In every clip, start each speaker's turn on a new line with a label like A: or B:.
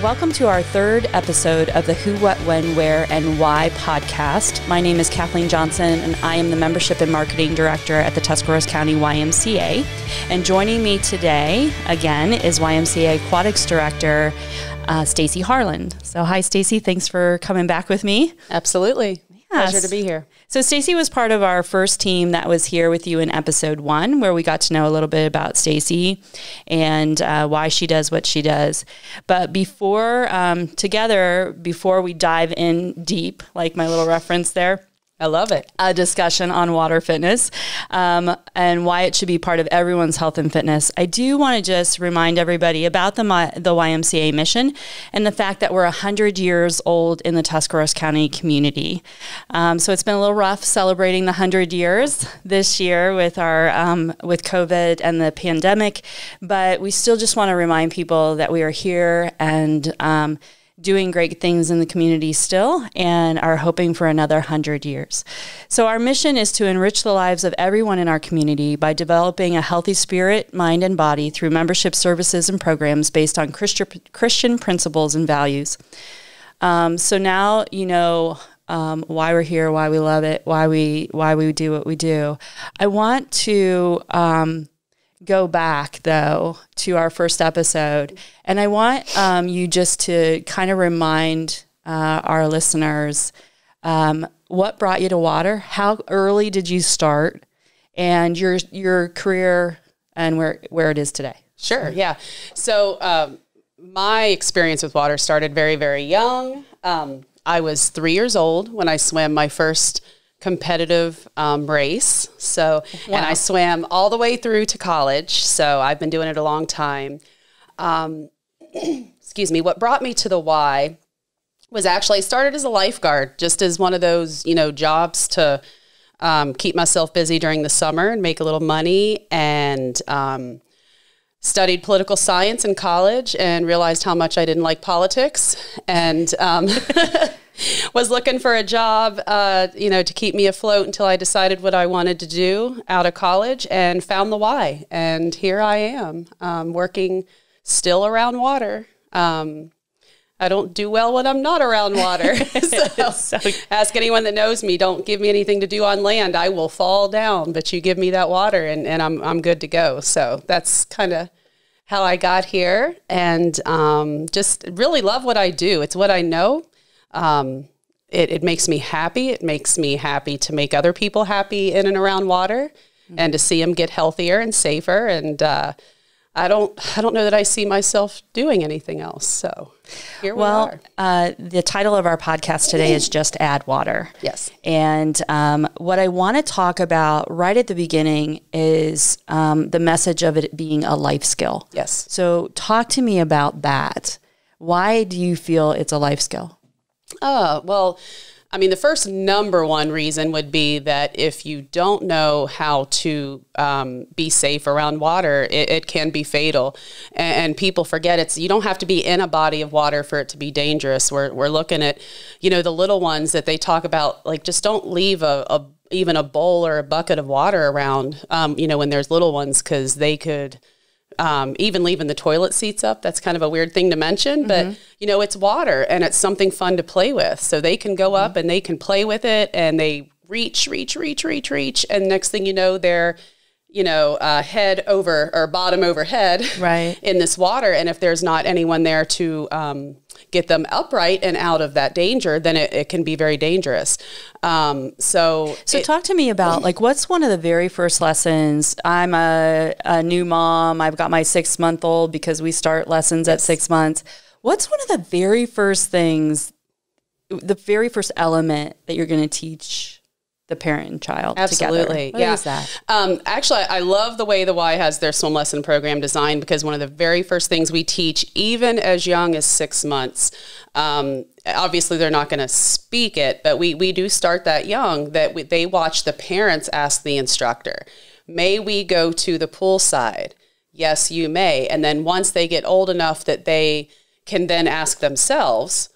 A: welcome to our third episode of the Who, What, When, Where, and Why podcast. My name is Kathleen Johnson, and I am the Membership and Marketing Director at the Tuscarawas County YMCA. And joining me today, again, is YMCA Aquatics Director, Stacy Harlan. So hi, Stacy. Thanks for coming back with me.
B: Absolutely.
A: Yes.
B: Pleasure to be here.
A: So Stacy was part of our first team that was here with you in episode 1, where we got to know a little bit about Stacy and why she does what she does. But before we dive in deep, like my little reference there,
B: I love it.
A: A discussion on water fitness and why it should be part of everyone's health and fitness. I do want to just remind everybody about the YMCA mission and the fact that we're 100 years old in the Tuscarawas County community. So it's been a little rough celebrating the 100 years this year with our with COVID and the pandemic, but we still just want to remind people that we are here and doing great things in the community still and are hoping for another 100 years. So our mission is to enrich the lives of everyone in our community by developing a healthy spirit, mind, and body through membership services and programs based on Christian principles and values. So now you know why we're here, why we love it, why we do what we do. I want to go back, though, to our first episode. And I want you just to kind of remind our listeners what brought you to water, how early did you start, and your career and where it is today.
B: Sure, yeah. So my experience with water started very, very young. I was 3 years old when I swam my first competitive race. So, wow. And I swam all the way through to college. So I've been doing it a long time. Excuse me. What brought me to the Y was actually I started as a lifeguard, just as one of those, jobs to keep myself busy during the summer and make a little money, and studied political science in college and realized how much I didn't like politics, and was looking for a job, to keep me afloat until I decided what I wanted to do out of college and found the Y. And here I am, working still around water. I don't do well when I'm not around water. So ask anyone that knows me, don't give me anything to do on land. I will fall down, but you give me that water and I'm good to go. So that's kind of how I got here, and just really love what I do. It's what I know. It makes me happy. It makes me happy to make other people happy in and around water, and to see them get healthier and safer. And I don't know that I see myself doing anything else. So here we are.
A: The title of our podcast today is Just Add Water.
B: Yes.
A: And what I want to talk about right at the beginning is the message of it being a life skill.
B: Yes.
A: So talk to me about that. Why do you feel it's a life skill?
B: Well, I mean, the first number one reason would be that if you don't know how to be safe around water, it can be fatal. And people forget you don't have to be in a body of water for it to be dangerous. We're looking at, the little ones that they talk about, like just don't leave even a bowl or a bucket of water around, when there's little ones, because they could even leaving the toilet seats up. That's kind of a weird thing to mention, but it's water and it's something fun to play with. So they can go up and they can play with it, and they reach. And next thing you know, they're, head over or bottom over head in this water. And if there's not anyone there to get them upright and out of that danger, then it can be very dangerous. So
A: talk to me about, what's one of the very first lessons? I'm a new mom. I've got my 6-month-old because we start lessons at 6 months. What's one of the very first things, the very first element that you're going to teach the parent and child
B: Absolutely.
A: together? What is that?
B: Actually, I love the way the Y has their swim lesson program designed, because one of the very first things we teach, even as young as 6 months, obviously they're not going to speak it, but we do start that young, that they watch the parents ask the instructor, may we go to the pool side? Yes, you may. And then once they get old enough that they can then ask themselves,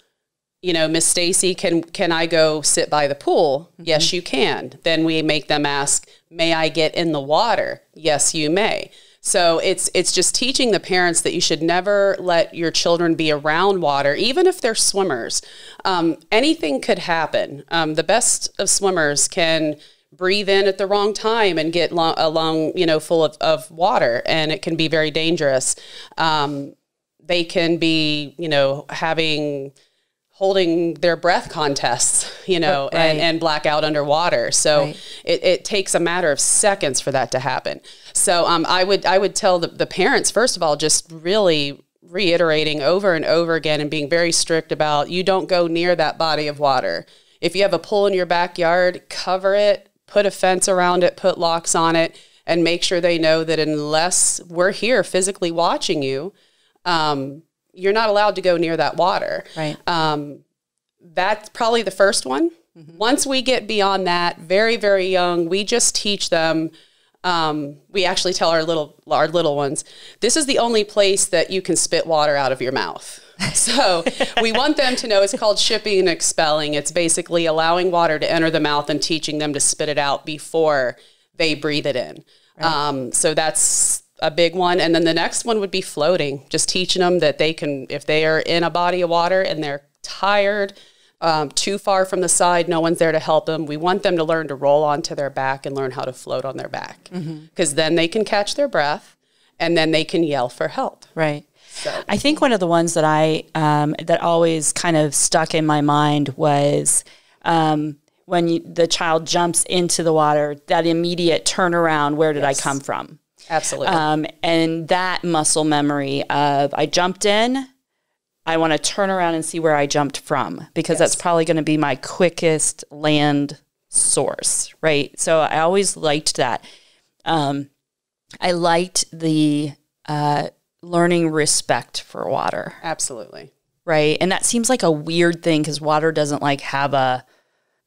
B: Miss Stacy, can I go sit by the pool? Mm-hmm. Yes, you can. Then we make them ask, may I get in the water? Yes, you may. So it's just teaching the parents that you should never let your children be around water, even if they're swimmers. Anything could happen. The best of swimmers can breathe in at the wrong time and get a lung, full of water, and it can be very dangerous. They can be, holding their breath contests, and black out underwater. So it takes a matter of seconds for that to happen. So I would tell the parents, first of all, just really reiterating over and over again and being very strict about, you don't go near that body of water. If you have a pool in your backyard, cover it, put a fence around it, put locks on it, and make sure they know that unless we're here physically watching you, you're not allowed to go near that water.
A: Right.
B: That's probably the first one. Mm-hmm. Once we get beyond that, very, very young, we just teach them. We actually tell our little ones, this is the only place that you can spit water out of your mouth. So we want them to know it's called shipping and expelling. It's basically allowing water to enter the mouth and teaching them to spit it out before they breathe it in. Right. So that's a big one. And then the next one would be floating, just teaching them that they can, if they are in a body of water and they're tired, too far from the side, no one's there to help them. We want them to learn to roll onto their back and learn how to float on their back, because then they can catch their breath and then they can yell for help.
A: Right.
B: So
A: I think one of the ones that that always kind of stuck in my mind was when the child jumps into the water, that immediate turnaround, where did I come from?
B: Absolutely.
A: And that muscle memory of, I jumped in, I want to turn around and see where I jumped from, because that's probably going to be my quickest land source, right? So I always liked that. I liked the learning respect for water.
B: Absolutely.
A: Right? And that seems like a weird thing, because water doesn't have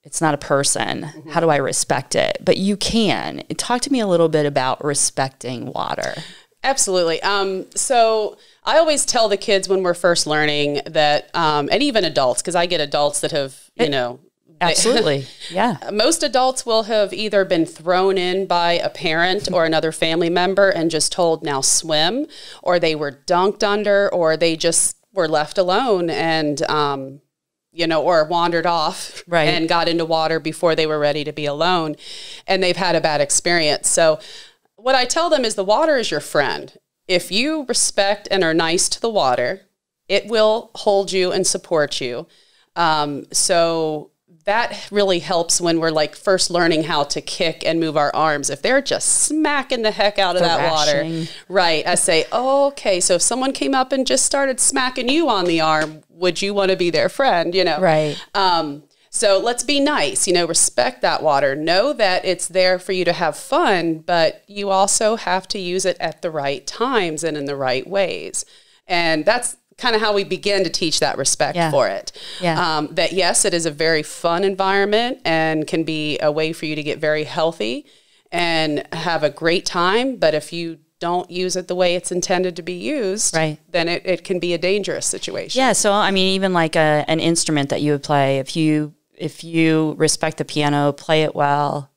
A: it's not a person. Mm-hmm. How do I respect it? But you can. Talk to me a little bit about respecting water.
B: Absolutely. So I always tell the kids when we're first learning that, and even adults, because I get adults that have,
A: Absolutely. Yeah.
B: Most adults will have either been thrown in by a parent or another family member and just told, now swim, or they were dunked under, or they just were left alone and, or wandered off and got into water before they were ready to be alone, and they've had a bad experience. So what I tell them is the water is your friend. If you respect and are nice to the water, it will hold you and support you. So that really helps when we're first learning how to kick and move our arms. If they're just smacking the heck out of that water, I say, oh, okay, so if someone came up and just started smacking you on the arm, would you want to be their friend?
A: Right.
B: So let's be nice, respect that water. Know that it's there for you to have fun, but you also have to use it at the right times and in the right ways. And that's kind of how we begin to teach that respect for it. Yeah. That yes, it is a very fun environment and can be a way for you to get very healthy and have a great time. But if you don't use it the way it's intended to be used, then it can be a dangerous situation. Yeah.
A: So, I mean, even like an instrument that you would play, if you respect the piano, play it well,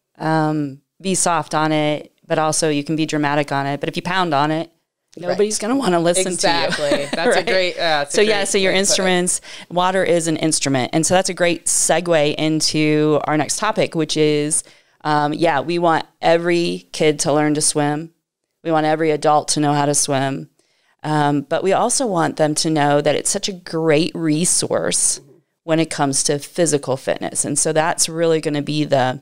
A: be soft on it, but also you can be dramatic on it. But if you pound on it, nobody's going to want to listen to you.
B: Exactly. That's a great,
A: so your instruments, water is an instrument. And so that's a great segue into our next topic, which is, we want every kid to learn to swim. We want every adult to know how to swim. But we also want them to know that it's such a great resource when it comes to physical fitness. And so that's really going to be the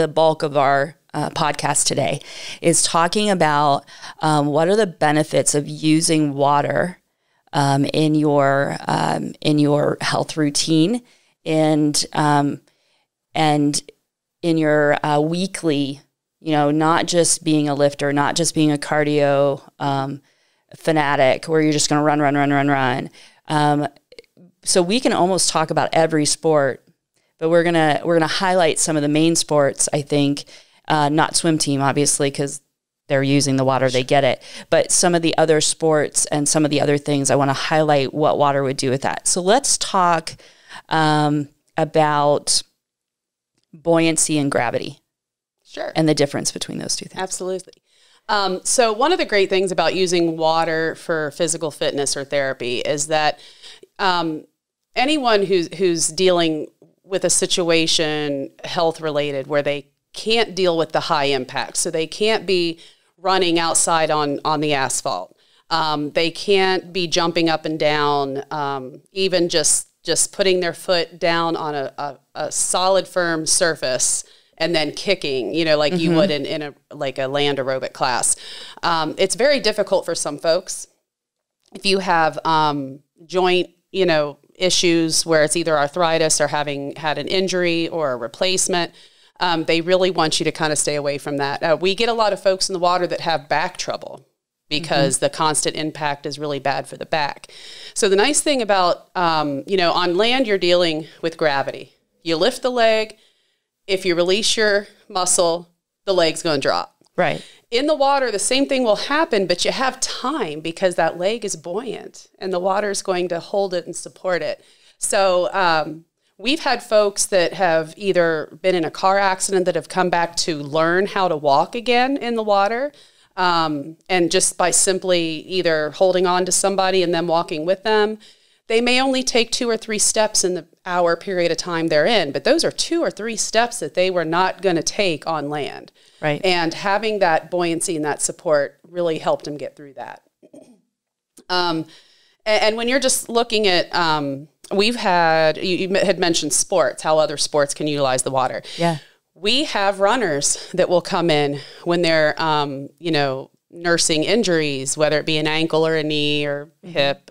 A: bulk of our podcast today, is talking about what are the benefits of using water in your health routine and in your weekly, not just being a lifter, not just being a cardio fanatic where you're just going to run. So we can almost talk about every sport, but we're gonna highlight some of the main sports, I think. Not swim team, obviously, because they're using the water, they get it. But some of the other sports and some of the other things, I want to highlight what water would do with that. So let's talk about buoyancy and gravity.
B: Sure.
A: And the difference between those two things.
B: Absolutely. So one of the great things about using water for physical fitness or therapy is that anyone who's dealing with a situation health related where they can't deal with the high impact, so they can't be running outside on the asphalt. They can't be jumping up and down, even just putting their foot down on a solid, firm surface and then kicking, like you would in a land aerobic class. It's very difficult for some folks. If you have joint, issues where it's either arthritis or having had an injury or a replacement, they really want you to kind of stay away from that. We get a lot of folks in the water that have back trouble because the constant impact is really bad for the back. So the nice thing about, on land, you're dealing with gravity. You lift the leg. If you release your muscle, the leg's going to drop.
A: Right.
B: In the water, the same thing will happen, but you have time because that leg is buoyant and the water is going to hold it and support it. So we've had folks that have either been in a car accident that have come back to learn how to walk again in the water. And just by simply either holding on to somebody and then walking with them, they may only take 2 or 3 steps in the hour period of time they're in, but those are 2 or 3 steps that they were not going to take on land.
A: Right.
B: And having that buoyancy and that support really helped them get through that. And when you're just looking at, you had mentioned sports, how other sports can utilize the water.
A: Yeah.
B: We have runners that will come in when they're, nursing injuries, whether it be an ankle or a knee or hip,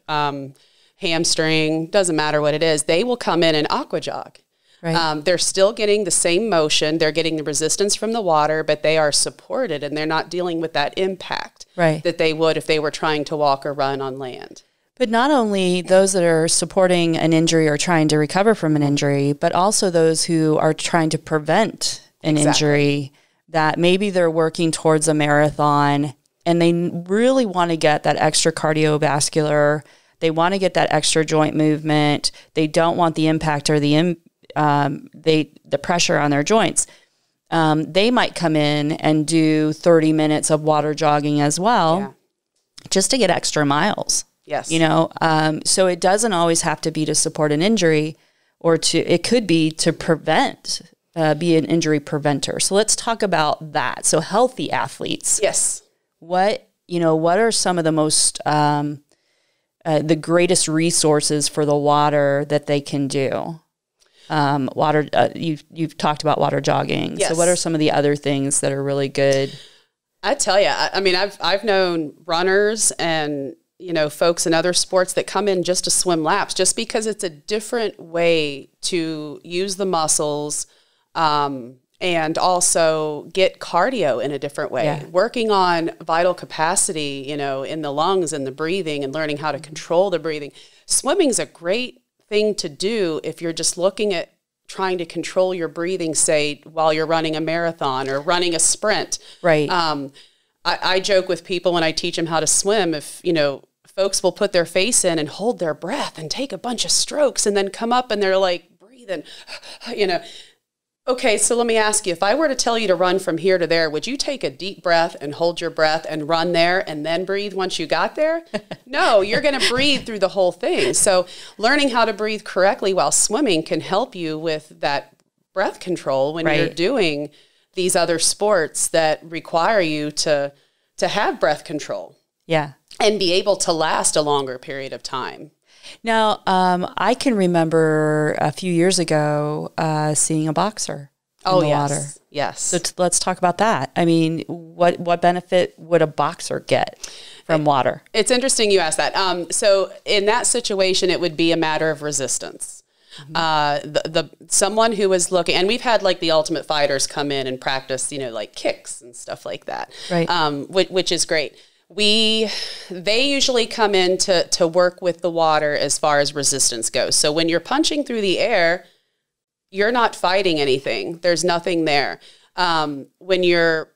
B: hamstring, doesn't matter what it is. They will come in and aqua jog. Right. They're still getting the same motion. They're getting the resistance from the water, but they are supported and they're not dealing with that impact that they would if they were trying to walk or run on land.
A: But not only those that are supporting an injury or trying to recover from an injury, but also those who are trying to prevent an injury, that maybe they're working towards a marathon and they really want to get that extra cardiovascular. They want to get that extra joint movement. They don't want the impact or the pressure on their joints. They might come in and do 30 minutes of water jogging as well, just to get extra miles.
B: Yes.
A: So it doesn't always have to be to support an injury, or it could be to prevent, be an injury preventer. So let's talk about that. So healthy athletes.
B: Yes.
A: What are some of the most, the greatest resources for the water that they can do? You've talked about water jogging.
B: Yes.
A: So what are some of the other things that are really good?
B: I tell you, I've known runners and, folks in other sports that come in just to swim laps, just because it's a different way to use the muscles, and also get cardio in a different way. Yeah. Working on vital capacity, in the lungs and the breathing and learning how to control the breathing. Swimming's a great thing to do if you're just looking at trying to control your breathing, say, while you're running a marathon or running a sprint.
A: Right.
B: I joke with people when I teach them how to swim, if, folks will put their face in and hold their breath and take a bunch of strokes and then come up and they're like breathing, Okay, so let me ask you, if I were to tell you to run from here to there, would you take a deep breath and hold your breath and run there and then breathe once you got there? No, you're going to breathe through the whole thing. So learning how to breathe correctly while swimming can help you with that breath control when you're doing these other sports that require you to have breath control. Yeah. And be able to last a longer period of time.
A: Now, I can remember a few years ago seeing a boxer in the water.
B: Yes.
A: So let's talk about that. I mean, what benefit would a boxer get from water?
B: It's interesting you asked that. So in that situation, it would be a matter of resistance. Someone who was looking, and we've had like the Ultimate Fighters come in and practice, like kicks and stuff like that, right? Which is great. They usually come in to work with the water as far as resistance goes. So when you're punching through the air, you're not fighting anything. There's nothing there. When you're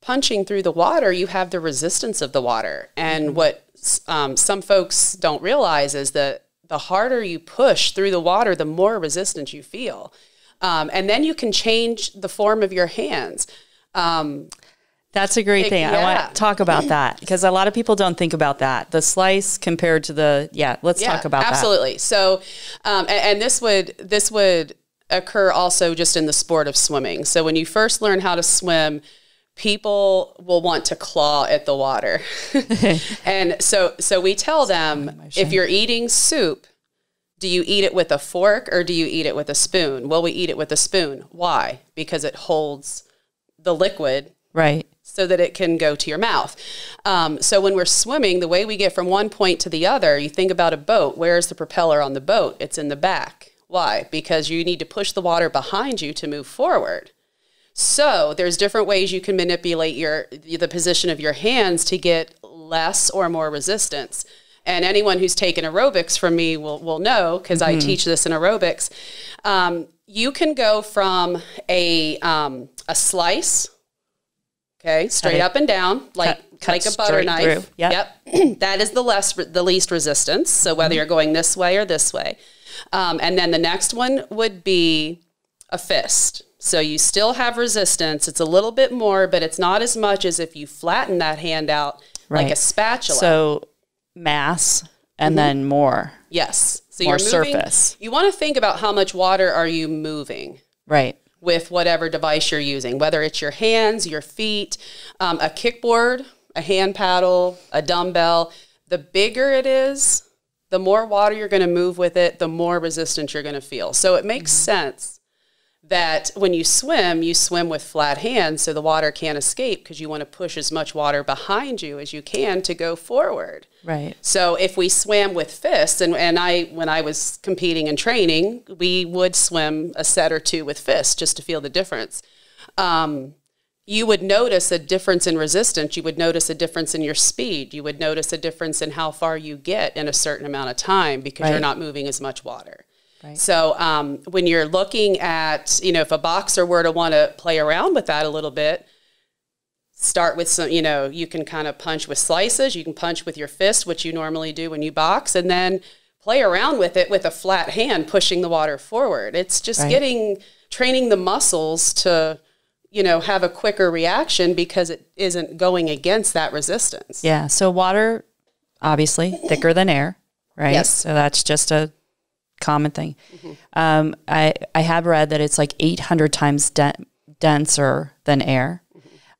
B: punching through the water, you have the resistance of the water. And what some folks don't realize is that the harder you push through the water, the more resistance you feel. And then you can change the form of your hands.
A: That's a great thing. I want to talk about that because a lot of people don't think about that. The slice compared to let's talk about that.
B: Absolutely. So, and this would occur also just in the sport of swimming. So when you first learn how to swim, people will want to claw at the water. And so we tell them, if you're eating soup, do you eat it with a fork or do you eat it with a spoon? Well, we eat it with a spoon. Why? Because it holds the liquid.
A: Right.
B: So that it can go to your mouth. So when we're swimming, the way we get from one point to the other, you think about a boat. Where's the propeller on the boat? It's in the back. Why? Because you need to push the water behind you to move forward. So there's different ways you can manipulate the position of your hands to get less or more resistance. And anyone who's taken aerobics from me will know, because I teach this in aerobics. You can go from a slice, okay, straight up and down, like a butter knife. Yep. That is the least resistance. So whether you're going this way or this way. And then the next one would be a fist. So you still have resistance. It's a little bit more, but it's not as much as if you flatten that hand out like a spatula.
A: So mass and then more.
B: Yes. So
A: more
B: you're moving,
A: surface.
B: You want to think about how much water are you moving.
A: Right.
B: With whatever device you're using, whether it's your hands, your feet, a kickboard, a hand paddle, a dumbbell. The bigger it is, the more water you're going to move with it, the more resistance you're going to feel. So it makes sense that when you swim with flat hands so the water can't escape because you want to push as much water behind you as you can to go forward.
A: Right.
B: So if we swam with fists, and when I was competing and training, we would swim a set or two with fists just to feel the difference. You would notice a difference in resistance. You would notice a difference in your speed. You would notice a difference in how far you get in a certain amount of time because you're not moving as much water. Right. So when you're looking at, if a boxer were to want to play around with that a little bit, start with some, you can kind of punch with slices. You can punch with your fist, which you normally do when you box, and then play around with it with a flat hand, pushing the water forward. It's just training the muscles to, have a quicker reaction because it isn't going against that resistance.
A: Yeah. So water, obviously, thicker than air, right?
B: Yes.
A: So that's just a common thing. I have read that it's like 800 times denser than air.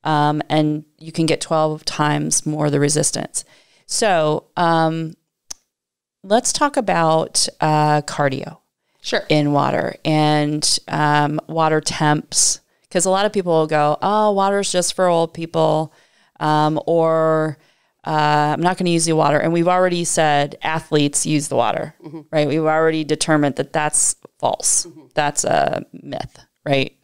A: And you can get 12 times more the resistance. So let's talk about cardio in water and water temps. Because a lot of people will go, oh, water's just for old people, or I'm not going to use the water. And we've already said athletes use the water, right? We've already determined that that's false. That's a myth, right?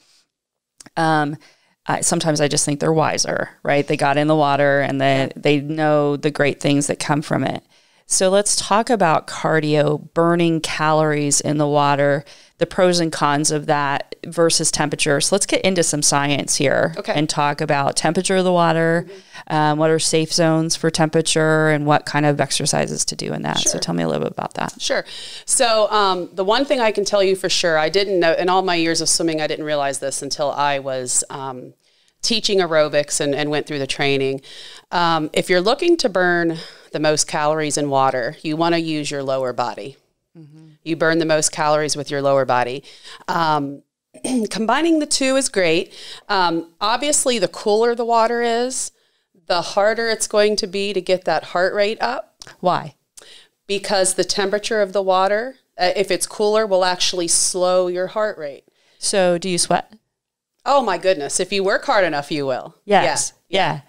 A: Sometimes I just think they're wiser, right? They got in the water and they know the great things that come from it. So let's talk about cardio, burning calories in the water, the pros and cons of that versus temperature. So let's get into some science here and talk about temperature of the water, what are safe zones for temperature, and what kind of exercises to do in that. So tell me a little bit about that.
B: Sure. So the one thing I can tell you for sure, I didn't know, in all my years of swimming, I didn't realize this until I was teaching aerobics and went through the training. If you're looking to burn the most calories in water, you want to use your lower body. You burn the most calories with your lower body. Combining the two is great. Obviously, the cooler the water is, the harder it's going to be to get that heart rate up.
A: Why?
B: Because the temperature of the water, if it's cooler, will actually slow your heart rate.
A: So do you sweat?
B: Oh, my goodness. If you work hard enough, you will.
A: Yes. Yeah.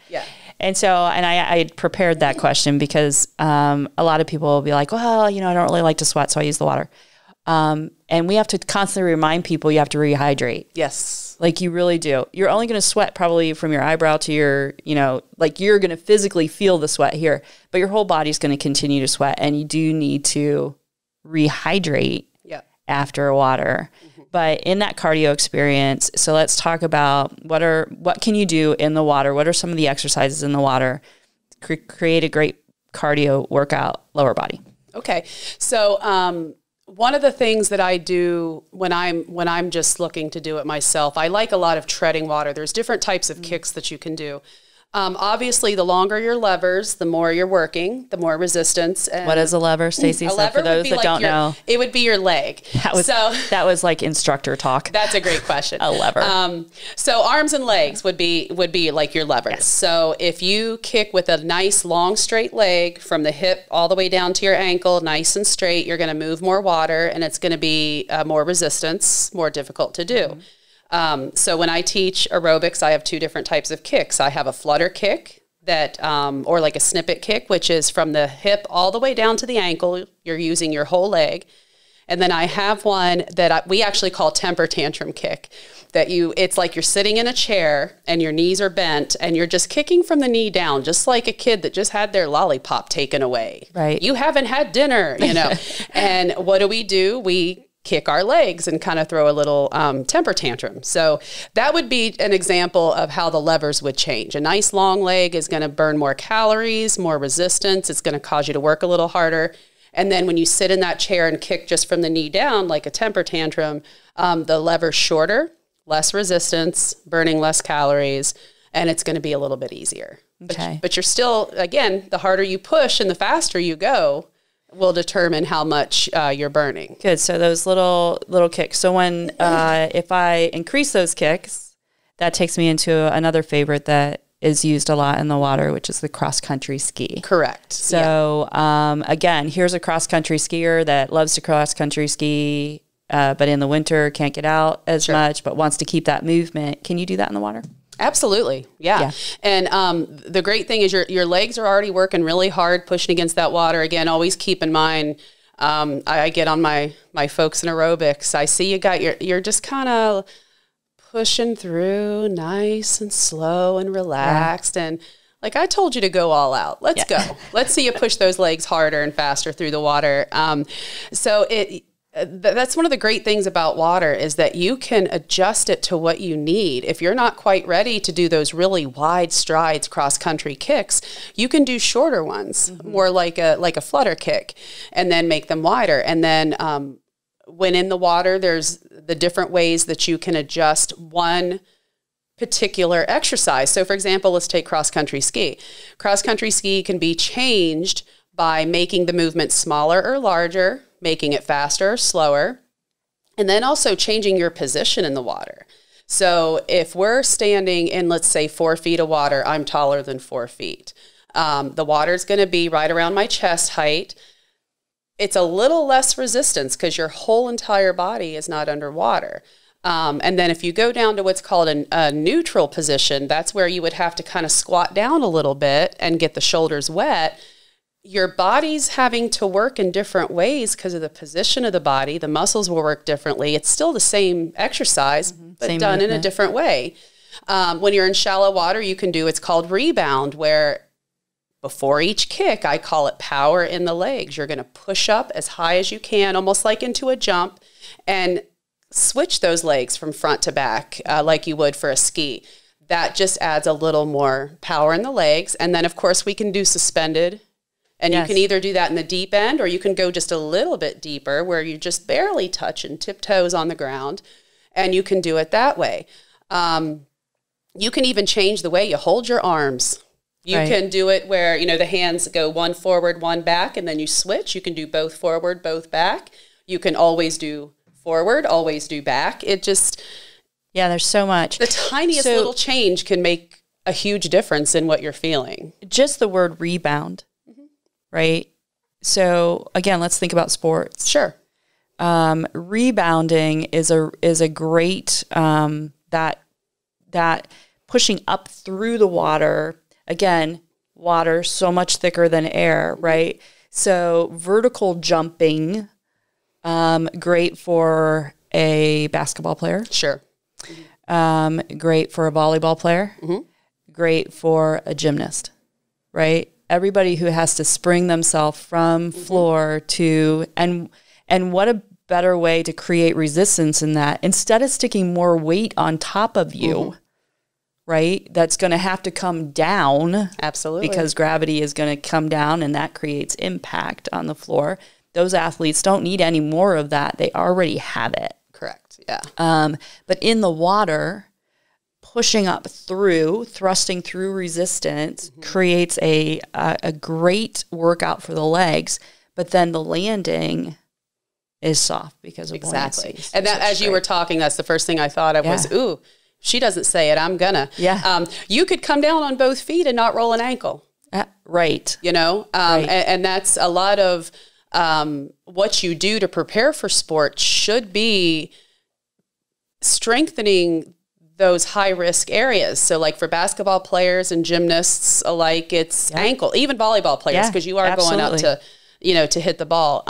A: And so, and I prepared that question because a lot of people will be like, well, I don't really like to sweat, so I use the water. And we have to constantly remind people you have to rehydrate.
B: Yes.
A: Like you really do. You're only going to sweat probably from your eyebrow to your, like you're going to physically feel the sweat here, but your whole body's going to continue to sweat, and you do need to rehydrate after water. But in that cardio experience, so let's talk about what can you do in the water? What are some of the exercises in the water? Create a great cardio workout, lower body.
B: Okay. So one of the things that I do when I'm just looking to do it myself, I like a lot of treading water. There's different types of kicks that you can do. Obviously, the longer your levers, the more you're working, the more resistance. And
A: what is a lever, Stacy?
B: A
A: So
B: lever
A: for those
B: would be
A: that
B: like
A: don't know,
B: it would be your leg.
A: That was like instructor talk.
B: That's a great question.
A: A lever.
B: So arms and legs would be like your levers.
A: Yes.
B: So if you kick with a nice long straight leg from the hip all the way down to your ankle, nice and straight, you're going to move more water, and it's going to be more resistance, more difficult to do. So when I teach aerobics, I have two different types of kicks. I have a flutter kick that, or like a snippet kick, which is from the hip all the way down to the ankle. You're using your whole leg. And then I have one that we actually call temper tantrum kick, that it's like you're sitting in a chair and your knees are bent and you're just kicking from the knee down, just like a kid that just had their lollipop taken away.
A: Right.
B: You haven't had dinner, And what do? We kick our legs and kind of throw a little temper tantrum. So that would be an example of how the levers would change. A nice long leg is going to burn more calories, more resistance. It's going to cause you to work a little harder. And then when you sit in that chair and kick just from the knee down, like a temper tantrum, the lever's shorter, less resistance, burning less calories, and it's going to be a little bit easier.
A: Okay.
B: But you're still, again, the harder you push and the faster you go will determine how much you're burning.
A: Good. So those little kicks. So when if I increase those kicks, that takes me into another favorite that is used a lot in the water, which is the cross-country ski.
B: Correct.
A: So again, here's a cross-country skier that loves to cross-country ski, but in the winter can't get out as much, but wants to keep that movement. Can you do that in the water?
B: Absolutely. Yeah. And the great thing is your legs are already working really hard, pushing against that water. Again, always keep in mind, I get on my folks in aerobics. I see you're just kind of pushing through nice and slow and relaxed. And like I told you to go all out. Let's go. Let's see you push those legs harder and faster through the water. That's one of the great things about water is that you can adjust it to what you need. If you're not quite ready to do those really wide strides cross-country kicks, you can do shorter ones, more like a flutter kick, and then make them wider. And then when in the water, there's the different ways that you can adjust one particular exercise. So for example, let's take cross-country ski. Cross-country ski can be changed by making the movement smaller or larger, making it faster or slower, and then also changing your position in the water. So if we're standing in, let's say, 4 feet of water, I'm taller than 4 feet. The water's going to be right around my chest height. It's a little less resistance because your whole entire body is not underwater. And then if you go down to what's called a neutral position, that's where you would have to kind of squat down a little bit and get the shoulders wet. Your body's having to work in different ways because of the position of the body. The muscles will work differently. It's still the same exercise, but
A: same
B: done
A: movement.
B: in a different way. When you're in shallow water, you can do it's called rebound, where before each kick, I call it power in the legs. You're going to push up as high as you can, almost like into a jump, and switch those legs from front to back like you would for a ski. That just adds a little more power in the legs. And then, of course, we can do suspended. And you can either do that in the deep end, or you can go just a little bit deeper where you just barely touch and tiptoes on the ground, and you can do it that way. You can even change the way you hold your arms. You can do it where, the hands go one forward, one back, and then you switch. You can do both forward, both back. You can always do forward, always do back. It just...
A: Yeah, there's so much.
B: The tiniest little change can make a huge difference in what you're feeling.
A: Just the word rebound. Right? So again, let's think about sports.
B: Sure.
A: Rebounding is a great, that pushing up through the water, again, water so much thicker than air, right? So vertical jumping, great for a basketball player.
B: Sure.
A: Great for a volleyball player. Great for a gymnast, right? Everybody who has to spring themselves from floor to, and what a better way to create resistance in that. Instead of sticking more weight on top of you, right, that's going to have to come down.
B: Absolutely.
A: Because gravity is going to come down, and that creates impact on the floor. Those athletes don't need any more of that. They already have it.
B: Correct, yeah.
A: But in the water, pushing up through, thrusting through resistance creates a great workout for the legs, but then the landing is soft because of buoyancy.
B: And that, as you were talking, that's the first thing I thought of was, ooh, she doesn't say it, I'm gonna. You could come down on both feet and not roll an ankle.
A: Right.
B: You know, and that's a lot of what you do to prepare for sport should be strengthening those high risk areas. So like for basketball players and gymnasts alike, it's ankle, even volleyball players, because you are going up to, you know, to hit the ball.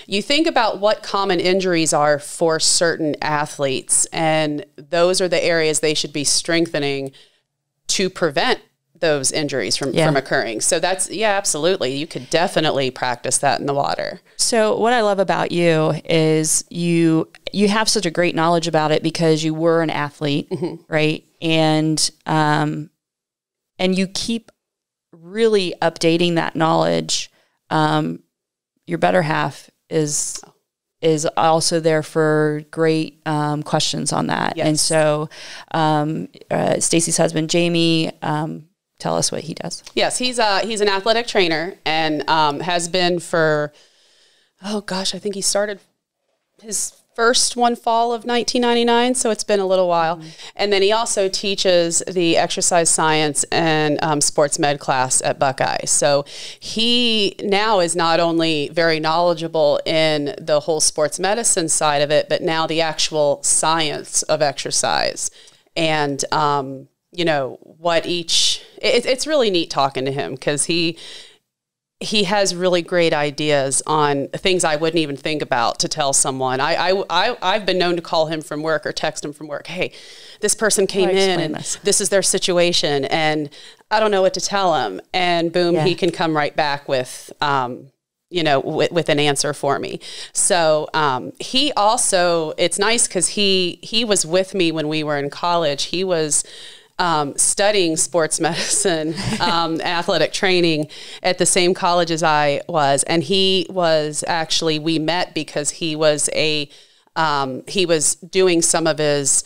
B: You think about what common injuries are for certain athletes, and those are the areas they should be strengthening to prevent those injuries from occurring. So that's, absolutely. You could definitely practice that in the water.
A: So what I love about you is you have such a great knowledge about it because you were an athlete, right? And you keep really updating that knowledge. Your better half is also there for great questions on that. And so Stacy's husband, Jamie, tell us what he does.
B: Yes, he's an athletic trainer and has been for, I think he started his first one fall of 1999, so it's been a little while. And then he also teaches the exercise science and sports med class at Buckeye. So he now is not only very knowledgeable in the whole sports medicine side of it, but now the actual science of exercise. And you know, what it's really neat talking to him because he has really great ideas on things I wouldn't even think about to tell someone. I've been known to call him from work or text him from work. Hey, this person came in and this is their situation and I don't know what to tell him. And boom, he can come right back with, you know, with an answer for me. So he also, it's nice because he was with me when we were in college. He was studying sports medicine, athletic training at the same college as I was. And he was actually, we met because he was doing some of his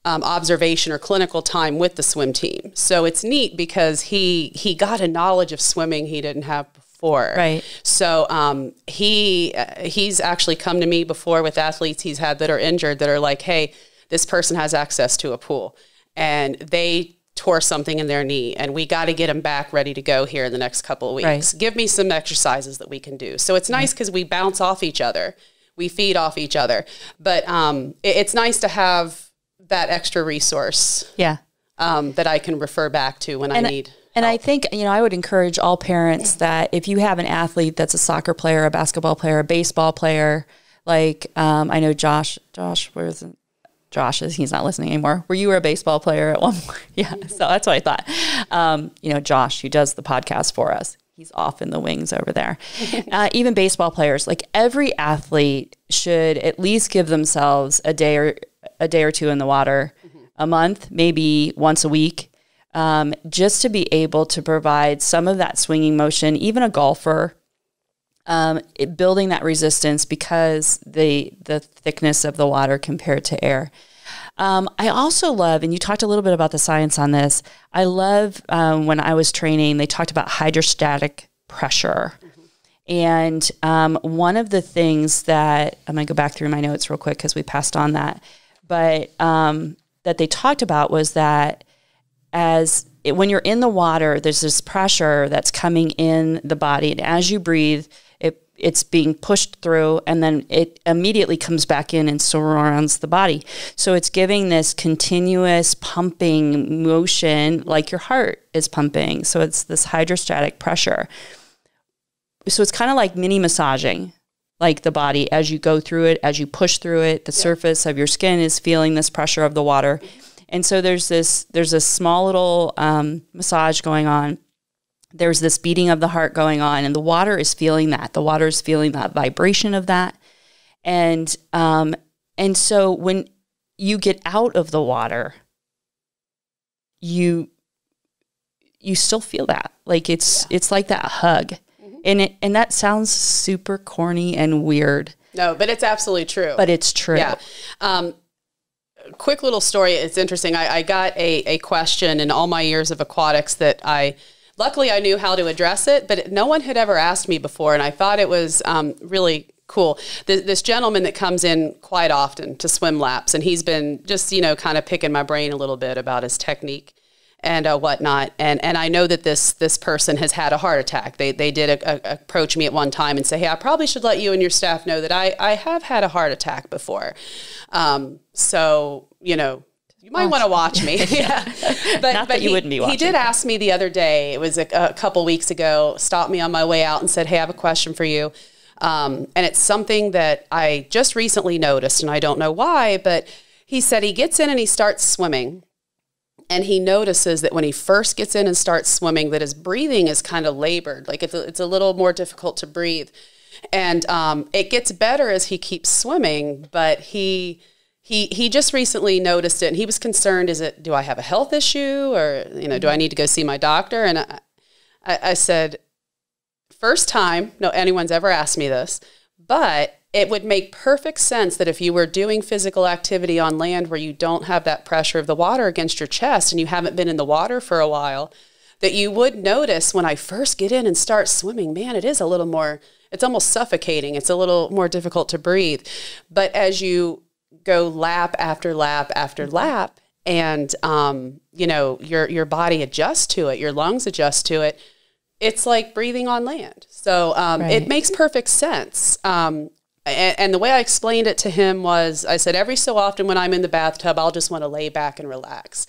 B: observation or clinical time with the swim team. So it's neat because he got a knowledge of swimming he didn't have before.
A: Right.
B: So he's actually come to me before with athletes he's had that are injured that are like, hey, this person has access to a pool. And they tore something in their knee, and we got to get them back ready to go here in the next couple of weeks. Right. Give me some exercises that we can do. So it's nice because we bounce off each other. We feed off each other. But it's nice to have that extra resource that I can refer back to when I need help.
A: And I think, you know, I would encourage all parents that if you have an athlete that's a soccer player, a basketball player, a baseball player, like I know Josh, where is it? Josh he's not listening anymore. Were you a baseball player at one point? Yeah. So that's what I thought. You know, Josh, who does the podcast for us, he's off in the wings over there. Even baseball players, like every athlete should at least give themselves a day or two in the water a month, maybe once a week, just to be able to provide some of that swinging motion, even a golfer, building that resistance because the thickness of the water compared to air. I also love, and you talked a little bit about the science on this, I love when I was training, they talked about hydrostatic pressure. And one of the things that, I'm going to go back through my notes real quick because we passed on that, but that they talked about was that when you're in the water, there's this pressure that's coming in the body. And as you breathe, it's being pushed through and then it immediately comes back in and surrounds the body. So it's giving this continuous pumping motion like your heart is pumping. So it's this hydrostatic pressure. So it's kind of like mini massaging, like the body as you go through it, as you push through it, the surface of your skin is feeling this pressure of the water. And so there's a small little massage going on. There's this beating of the heart going on, and the water is feeling that. The water is feeling that vibration of that. And so when you get out of the water, you still feel that. Like it's like that hug. And that sounds super corny and weird.
B: No, but it's absolutely true.
A: But it's true.
B: Yeah. quick little story. It's interesting. I got a question in all my years of aquatics that luckily I knew how to address it, but no one had ever asked me before. And I thought it was really cool. This gentleman that comes in quite often to swim laps, and he's been just, kind of picking my brain a little bit about his technique and whatnot. And I know that this person has had a heart attack. They did approach me at one time and say, hey, I probably should let you and your staff know that I have had a heart attack before. So, you might want to watch me. Yeah. But
A: you wouldn't be watching.
B: He did ask me the other day, it was a couple weeks ago, stopped me on my way out and said, hey, I have a question for you. And it's something that I just recently noticed, and I don't know why, but he said he gets in and he starts swimming. And he notices that when he first gets in and starts swimming, that his breathing is kind of labored. Like it's a little more difficult to breathe. And it gets better as he keeps swimming, but he just recently noticed it, and he was concerned, do I have a health issue, or, do I need to go see my doctor? And I said, first time, no anyone's ever asked me this, but it would make perfect sense that if you were doing physical activity on land where you don't have that pressure of the water against your chest and you haven't been in the water for a while, that you would notice when I first get in and start swimming, man, it is a little more, it's almost suffocating. It's a little more difficult to breathe. But as you go lap after lap after lap, and, your body adjusts to it, your lungs adjust to it, it's like breathing on land. So It makes perfect sense. And the way I explained it to him was, I said, every so often when I'm in the bathtub, I'll just want to lay back and relax.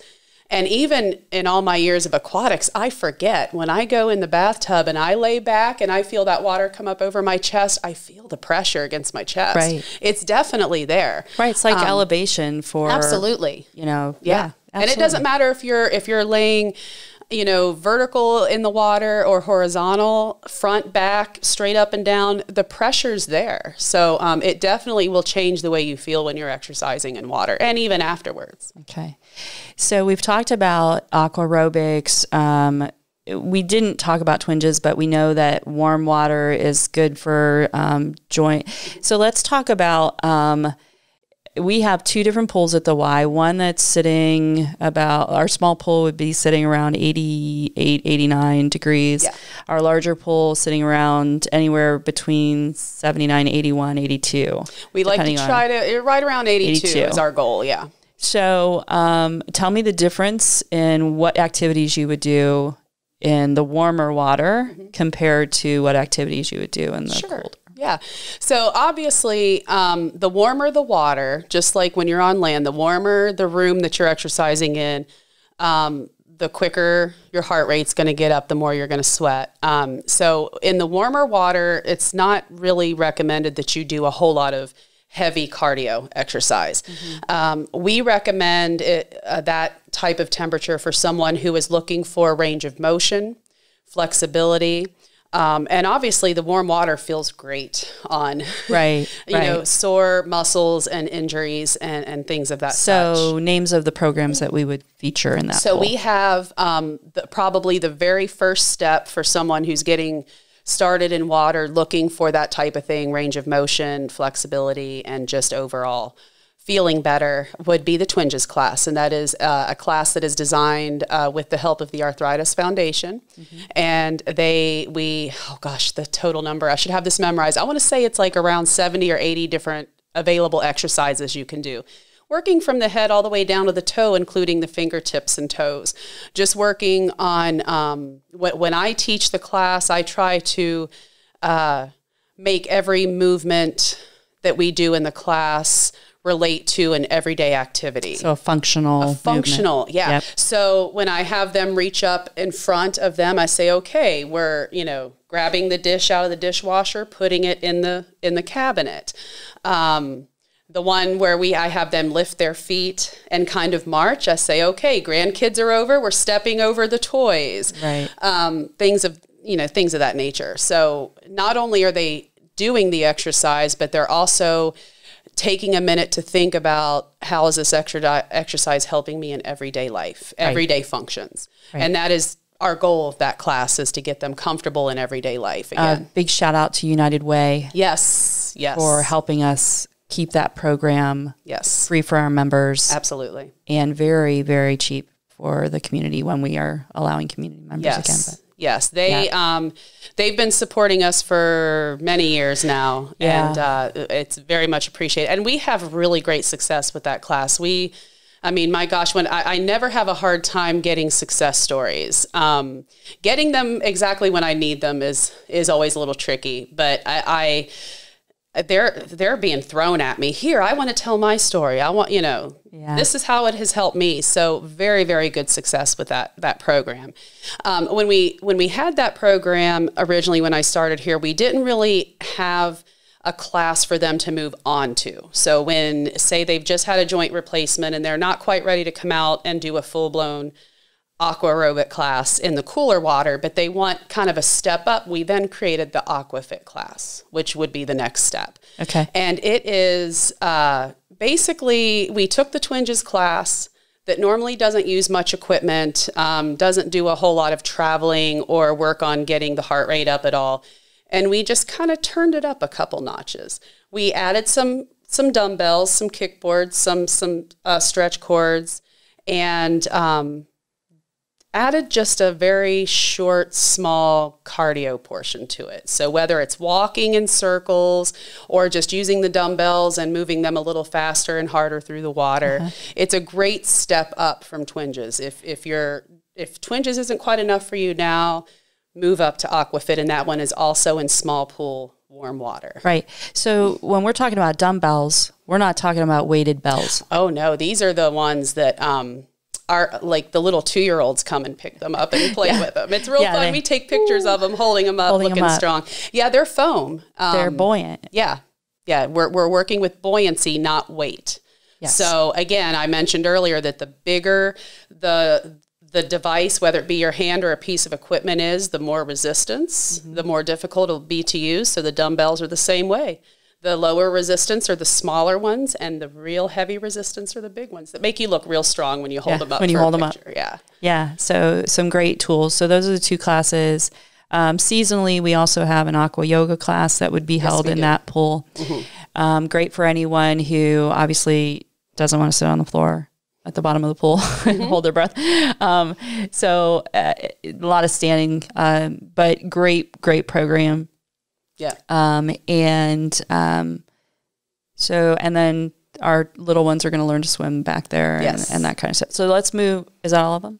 B: And even in all my years of aquatics, I forget when I go in the bathtub and I lay back and I feel that water come up over my chest, I feel the pressure against my chest. Right. It's definitely there.
A: Right. It's like elevation for,
B: absolutely.
A: Yeah.
B: Absolutely. And it doesn't matter if you're laying, vertical in the water or horizontal, front, back, straight up and down, the pressure's there. So it definitely will change the way you feel when you're exercising in water, and even afterwards.
A: Okay. So we've talked about aqua aerobics. We didn't talk about twinges, but we know that warm water is good for joint. So let's talk about we have two different pools at the Y. One that's sitting our small pool would be sitting around 88, 89 degrees. Yeah. Our larger pool sitting around anywhere between 79, 81, 82.
B: We like to try to, right around 82 is our goal, yeah.
A: So tell me the difference in what activities you would do in the warmer water compared to what activities you would do in the colder.
B: Yeah. So obviously, the warmer the water, just like when you're on land, the warmer the room that you're exercising in, the quicker your heart rate's going to get up, the more you're going to sweat. So in the warmer water, it's not really recommended that you do a whole lot of heavy cardio exercise. We recommend that type of temperature for someone who is looking for range of motion, flexibility. And obviously the warm water feels great on, sore muscles and injuries and things of that such.
A: So names of the programs that we would feature in that
B: So
A: pool.
B: We have probably the very first step for someone who's getting started in water, looking for that type of thing, range of motion, flexibility, and just overall feeling better, would be the twinges class. And that is a class that is designed with the help of the Arthritis Foundation. And the total number, I should have this memorized. I want to say it's like around 70 or 80 different available exercises you can do. Working from the head all the way down to the toe, including the fingertips and toes. Just working on, when I teach the class, I try to make every movement that we do in the class relate to an everyday activity.
A: So a functional movement.
B: Yeah. Yep. So when I have them reach up in front of them, I say, okay, we're, grabbing the dish out of the dishwasher, putting it in the cabinet. The one where I have them lift their feet and kind of march, I say, okay, grandkids are over, we're stepping over the toys. Right. Things of that nature. So not only are they doing the exercise, but they're also taking a minute to think about, how is this exercise helping me in everyday life, everyday functions. Right. And that is our goal of that class, is to get them comfortable in everyday life again.
A: Big shout out to United Way.
B: Yes.
A: For helping us keep that program free for our members.
B: Absolutely.
A: And very, very cheap for the community when we are allowing community members again. But.
B: Yes, they've been supporting us for many years now, and it's very much appreciated. And we have really great success with that class. I mean, my gosh, when I never have a hard time getting success stories. Getting them exactly when I need them is always a little tricky, but they're being thrown at me. Here, I want to tell my story. I want, this is how it has helped me. So very, very good success with that program. When we had that program originally, when I started here, we didn't really have a class for them to move on to. So when, say, they've just had a joint replacement and they're not quite ready to come out and do a full-blown aqua aerobic class in the cooler water, but they want kind of a step up, we then created the aquafit class, which would be the next step.
A: Okay.
B: And it is basically, we took the twinges class that normally doesn't use much equipment, doesn't do a whole lot of traveling or work on getting the heart rate up at all. And we just kind of turned it up a couple notches. We added some dumbbells, some kickboards, some stretch cords, and added just a very short, small cardio portion to it. So whether it's walking in circles or just using the dumbbells and moving them a little faster and harder through the water, it's a great step up from twinges. If twinges isn't quite enough for you now, move up to aquafit, and that one is also in small pool warm water.
A: Right. So when we're talking about dumbbells, we're not talking about weighted bells.
B: Oh no, these are the ones that are like the little 2-year-olds come and pick them up and play with them. It's real fun. We take pictures of them holding them up, looking strong. Yeah, they're foam.
A: They're buoyant.
B: Yeah. We're working with buoyancy, not weight. Yes. So again, I mentioned earlier that the bigger the device, whether it be your hand or a piece of equipment is, the more resistance, the more difficult it'll be to use. So the dumbbells are the same way. The lower resistance are the smaller ones, and the real heavy resistance are the big ones that make you look real strong when you hold them up.
A: When you hold them up.
B: Yeah. So
A: some great tools. So those are the 2 classes. Seasonally, we also have an Aqua Yoga class that would be held in that pool. Great for anyone who obviously doesn't want to sit on the floor at the bottom of the pool and hold their breath. So a lot of standing, but great program.
B: Yeah.
A: And then our little ones are going to learn to swim back there and that kind of stuff. So let's move. Is that all of them?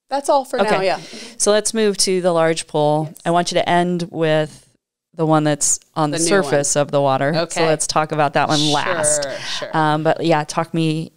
B: That's all for now. Yeah.
A: So let's move to the large pool. Yes. I want you to end with the one that's on the surface of the water.
B: Okay.
A: So let's talk about that one last.
B: Sure.
A: But yeah, talk me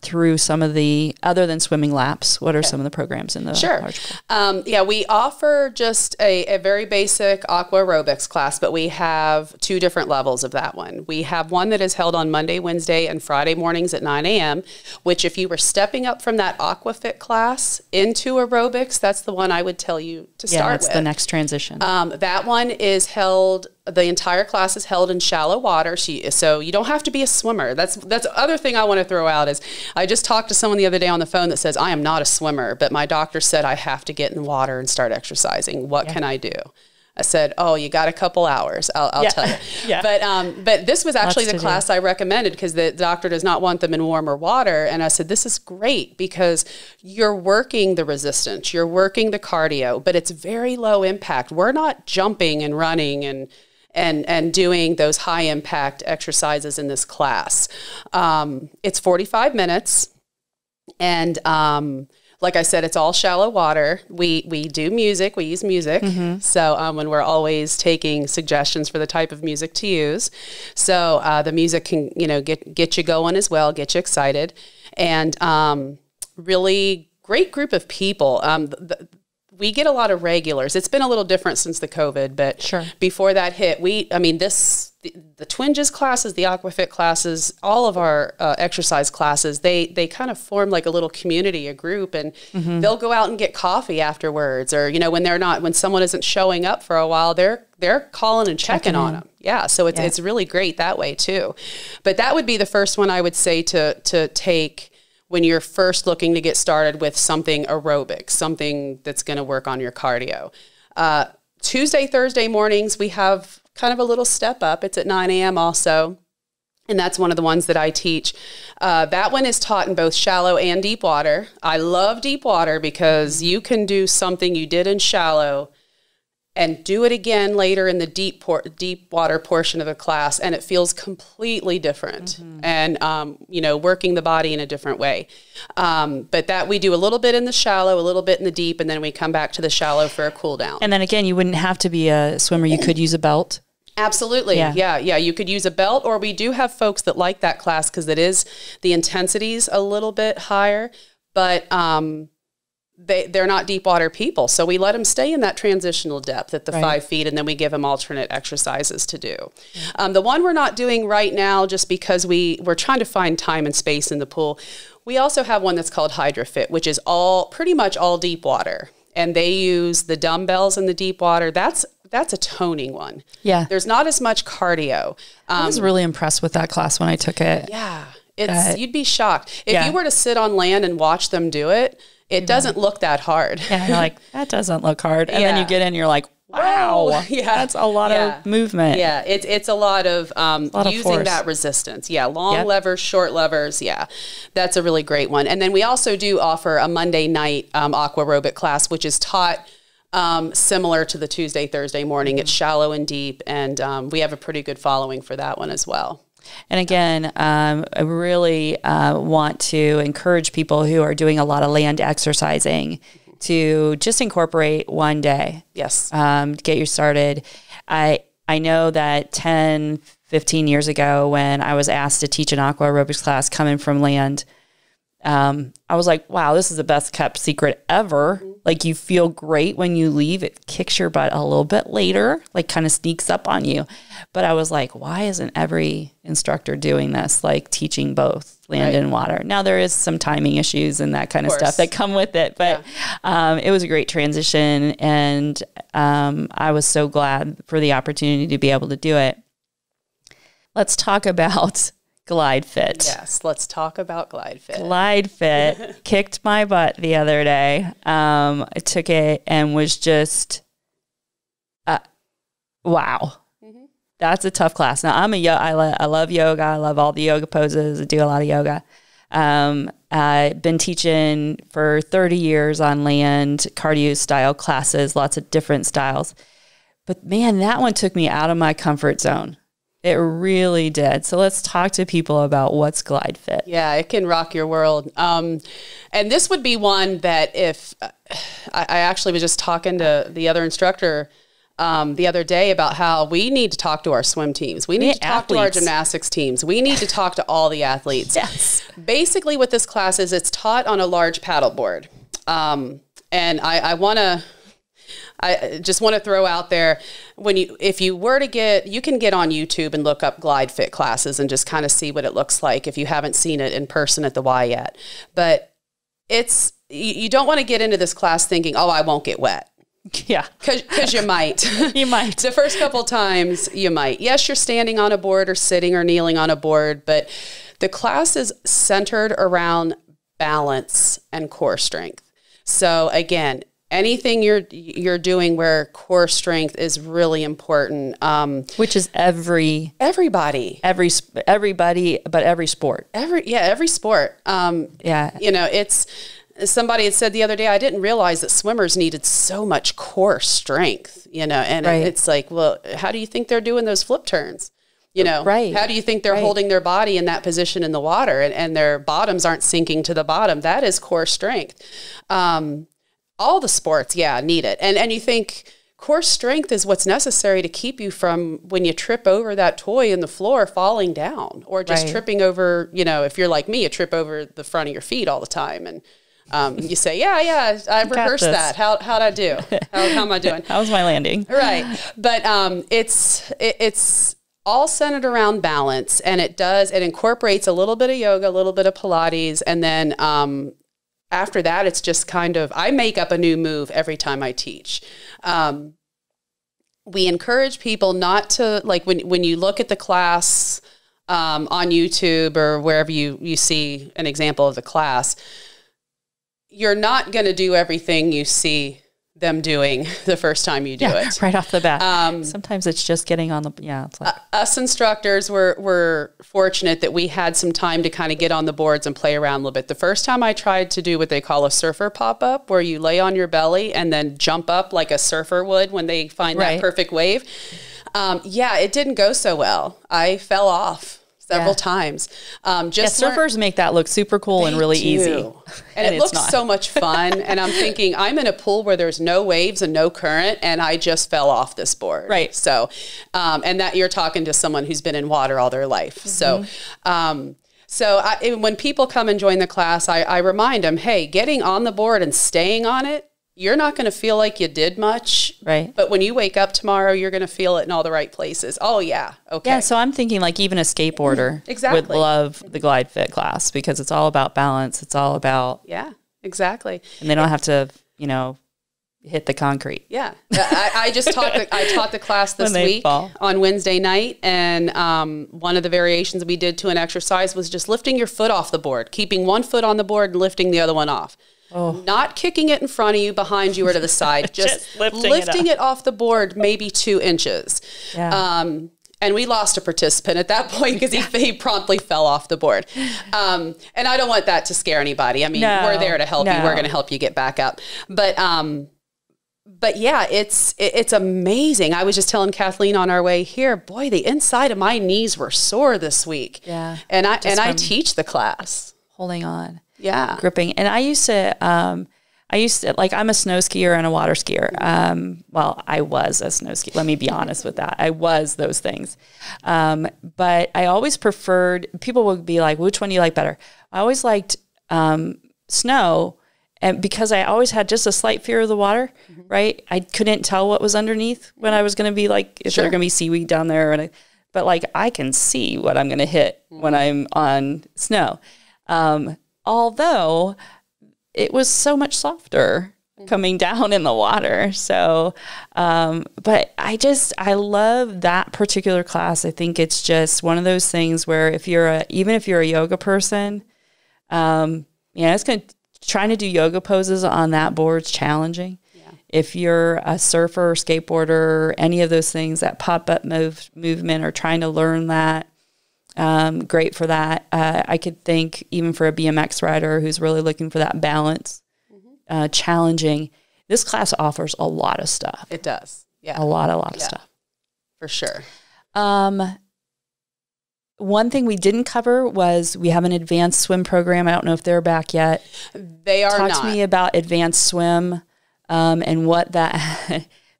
A: through some of the, other than swimming laps, what are some of the programs in the large pool?
B: We offer just a very basic aqua aerobics class, but we have 2 different levels of that one. We have one that is held on Monday, Wednesday, and Friday mornings at 9 a.m., which if you were stepping up from that aquafit class into aerobics, that's the one I would tell you to start with.
A: Yeah, that's the next transition.
B: That one is held, the entire class is held in shallow water, so you don't have to be a swimmer. That's the other thing I want to throw out is, I just talked to someone the other day on the phone that says, I am not a swimmer, but my doctor said I have to get in the water and start exercising. What can I do? I said, oh, you got a couple hours. I'll tell you. But this was actually the class I recommended because the doctor does not want them in warmer water. And I said, this is great because you're working the resistance, you're working the cardio, but it's very low impact. We're not jumping and running and doing those high impact exercises in this class. It's 45 minutes. And like I said, it's all shallow water. We do music. We use music. So and we're always taking suggestions for the type of music to use. So the music can, get you going as well, get you excited. And really great group of people. We get a lot of regulars. It's been a little different since the COVID, but before that hit, the twinges classes, the aquafit classes, all of our exercise classes, they kind of form like a little community, a group, and they'll go out and get coffee afterwards, or when someone isn't showing up for a while, they're calling and checking on them. Yeah, so it's really great that way too. But that would be the first one I would say to take when you're first looking to get started with something aerobic, something that's going to work on your cardio. Tuesday, Thursday mornings, we have kind of a little step up. It's at 9 a.m. also. And that's one of the ones that I teach. That one is taught in both shallow and deep water. I love deep water because you can do something you did in shallow and do it again later in the deep water portion of the class, and it feels completely different. And, you know, working the body in a different way. But that we do a little bit in the shallow, a little bit in the deep, and then we come back to the shallow for a cool down.
A: And then again, you wouldn't have to be a swimmer. You could use a belt.
B: Absolutely. Yeah. You could use a belt, or we do have folks that like that class because it is, the intensity's a little bit higher, but they're not deep water people. So we let them stay in that transitional depth at the 5 feet, and then we give them alternate exercises to do. The one we're not doing right now, just because we're trying to find time and space in the pool. We also have one that's called HydroFit, which is pretty much all deep water. And they use the dumbbells in the deep water. That's a toning one.
A: Yeah.
B: There's not as much cardio.
A: I was really impressed with that class when I took it.
B: Yeah. You'd be shocked. If you were to sit on land and watch them do it, it doesn't look that hard.
A: Yeah, you're like, that doesn't look hard. And then you get in, you're like, wow, that's a lot of movement.
B: Yeah, it's a lot of using
A: force.
B: that resistance. Yeah, long levers, short levers. Yeah, that's a really great one. And then we also do offer a Monday night aqua aerobic class, which is taught similar to the Tuesday, Thursday morning. It's shallow and deep, and we have a pretty good following for that one as well.
A: And again, I really want to encourage people who are doing a lot of land exercising to just incorporate one day.
B: Yes.
A: Get you started. I know that 10, 15 years ago when I was asked to teach an aqua aerobics class coming from land, I was like, wow, this is the best kept secret ever. Like, you feel great when you leave. It kicks your butt a little bit later, like kind of sneaks up on you. But I was like, why isn't every instructor doing this, like teaching both land and water? Now, there is some timing issues and that kind of stuff that come with it. But it was a great transition. And I was so glad for the opportunity to be able to do it. Let's talk about Glide Fit.
B: Yes, let's talk about Glide Fit.
A: Glide Fit kicked my butt the other day. I took it and was just, wow. That's a tough class. Now, I love yoga. I love all the yoga poses. I do a lot of yoga. I've been teaching for 30 years on land, cardio style classes, lots of different styles. But man, that one took me out of my comfort zone. It really did. So let's talk to people about what's Glide Fit.
B: Yeah, it can rock your world. And this would be one that if I actually was just talking to the other instructor the other day about how we need to talk to our swim teams. We need to talk to our gymnastics teams. We need to talk to all the athletes.
A: Yes.
B: Basically what this class is, it's taught on a large paddleboard. And I just want to throw out there, if you were to you can get on YouTube and look up Glide Fit classes and just kind of see what it looks like if you haven't seen it in person at the Y yet. But you don't want to get into this class thinking, oh, I won't get wet.
A: Yeah.
B: Because you might.
A: You might.
B: The first couple times you might. Yes, you're standing on a board or sitting or kneeling on a board, but the class is centered around balance and core strength. So again, anything you're doing where core strength is really important,
A: which is everybody, but every sport.
B: Every sport. You know, it's somebody had said the other day, I didn't realize that swimmers needed so much core strength. You know, and it's like, well, how do you think they're doing those flip turns? You know, how do you think they're holding their body in that position in the water and their bottoms aren't sinking to the bottom? That is core strength. All the sports, need it. And you think core strength is what's necessary to keep you from, when you trip over that toy in the floor, falling down, or just tripping over, you know, if you're like me, you trip over the front of your feet all the time. And you say, I've rehearsed that. How'd I do? How am I doing?
A: How's my landing?
B: Right. But it's all centered around balance, and it incorporates a little bit of yoga, a little bit of Pilates, and then after that, it's just kind of, I make up a new move every time I teach. We encourage people not to, like, when you look at the class on YouTube or wherever you see an example of the class, you're not going to do everything you see them doing the first time you do it.
A: Right off the bat. Sometimes it's just getting on the, it's like.
B: Us instructors were fortunate that we had some time to kind of get on the boards and play around a little bit. The first time I tried to do what they call a surfer pop-up, where you lay on your belly and then jump up like a surfer would when they find that perfect wave. It didn't go so well. I fell off several times.
A: Surfers make that look super cool and really easy.
B: And it looks so much fun. And I'm thinking, I'm in a pool where there's no waves and no current, and I just fell off this board.
A: Right.
B: So, and that you're talking to someone who's been in water all their life. Mm-hmm. When people come and join the class, I remind them, hey, getting on the board and staying on it, you're not going to feel like you did much.
A: Right.
B: But when you wake up tomorrow, you're going to feel it in all the right places. Oh, yeah. Okay.
A: Yeah, so I'm thinking like even a skateboarder would love the Glide Fit class because it's all about balance. It's all about...
B: Yeah, exactly.
A: And they don't have to, hit the concrete.
B: Yeah. I just taught the class this week on Wednesday night, and one of the variations we did to an exercise was just lifting your foot off the board, keeping one foot on the board and lifting the other one off. Oh. Not kicking it in front of you, behind you, or to the side. Just lifting it off the board maybe 2 inches. Yeah. And we lost a participant at that point because he promptly fell off the board. And I don't want that to scare anybody. I mean, we're there to help you. We're going to help you get back up. But yeah, it's amazing. I was just telling Kathleen on our way here, boy, the inside of my knees were sore this week. Yeah. And I teach the class.
A: Holding on.
B: Yeah.
A: Gripping. And I used to, I'm a snow skier and a water skier. I was a snow skier. Let me be honest with that. I was those things. But I always preferred, people would be like, which one do you like better? I always liked snow, and because I always had just a slight fear of the water, right? I couldn't tell what was underneath when I was going to be like, is there going to be seaweed down there? But like, I can see what I'm going to hit when I'm on snow. Although it was so much softer coming down in the water. So, but I love that particular class. I think it's just one of those things where even if you're a yoga person, trying to do yoga poses on that board's challenging. Yeah. If you're a surfer or skateboarder, any of those things, that pop-up movement or trying to learn that, great for that. I could think even for a BMX rider who's really looking for that balance, challenging. This class offers a lot of stuff.
B: It does. Yeah.
A: A lot of stuff.
B: For sure.
A: One thing we didn't cover was we have an advanced swim program. I don't know if they're back yet.
B: They are not.
A: Talk to me about advanced swim and what